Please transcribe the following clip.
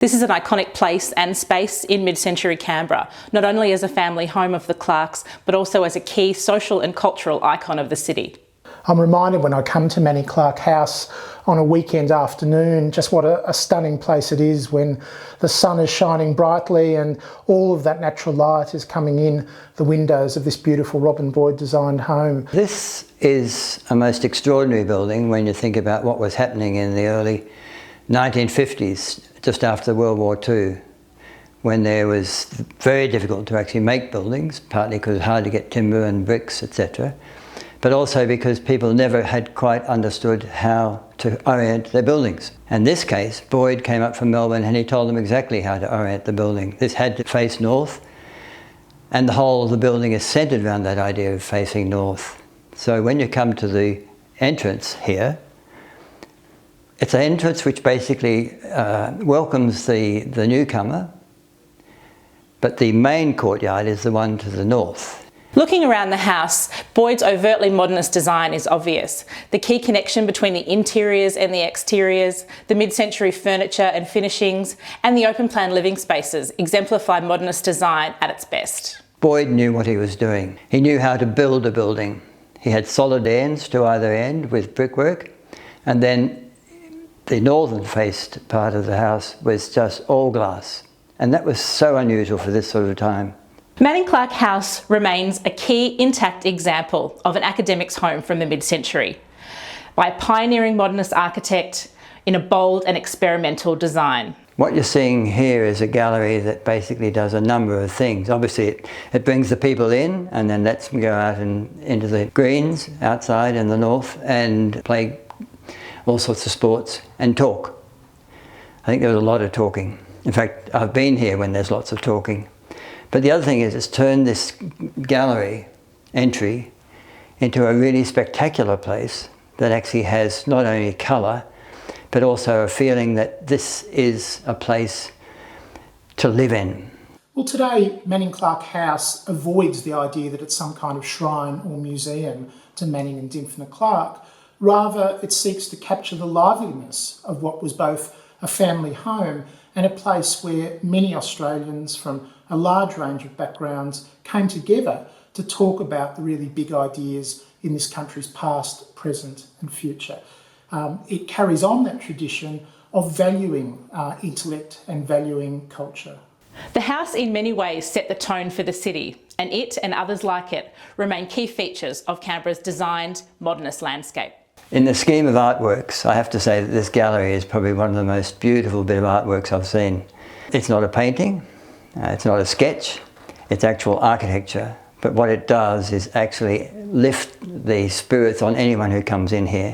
This is an iconic place and space in mid-century Canberra, not only as a family home of the Clarks, but also as a key social and cultural icon of the city. I'm reminded when I come to Manning Clark House on a weekend afternoon just what a stunning place it is when the sun is shining brightly and all of that natural light is coming in the windows of this beautiful Robin Boyd designed home. This is a most extraordinary building when you think about what was happening in the early 1950s, just after World War II, when there was very difficult to actually make buildings, partly because it was hard to get timber and bricks, etc. But also because people never had quite understood how to orient their buildings. In this case, Boyd came up from Melbourne and he told them exactly how to orient the building. This had to face north, and the whole of the building is centred around that idea of facing north. So when you come to the entrance here, it's an entrance which basically welcomes the newcomer, but the main courtyard is the one to the north. Looking around the house, Boyd's overtly modernist design is obvious. The key connection between the interiors and the exteriors, the mid-century furniture and finishings, and the open-plan living spaces exemplify modernist design at its best. Boyd knew what he was doing. He knew how to build a building. He had solid ends to either end with brickwork, and then the northern-faced part of the house was just all glass. And that was so unusual for this sort of time. Manning Clark House remains a key intact example of an academic's home from the mid-century by a pioneering modernist architect in a bold and experimental design. What you're seeing here is a gallery that basically does a number of things. Obviously it brings the people in and then lets them go out and into the greens outside in the north and play all sorts of sports and talk. I think there was a lot of talking. In fact, I've been here when there's lots of talking. But the other thing is it's turned this gallery entry into a really spectacular place that actually has not only colour, but also a feeling that this is a place to live in. Well, today Manning Clark House avoids the idea that it's some kind of shrine or museum to Manning and Dymphna Clark. Rather, it seeks to capture the liveliness of what was both a family home and a place where many Australians from a large range of backgrounds came together to talk about the really big ideas in this country's past, present and future. It carries on that tradition of valuing intellect and valuing culture. The house in many ways set the tone for the city, and it and others like it remain key features of Canberra's designed modernist landscape. In the scheme of artworks, I have to say that this gallery is probably one of the most beautiful bit of artworks I've seen. It's not a painting, it's not a sketch, it's actual architecture. But what it does is actually lift the spirits on anyone who comes in here.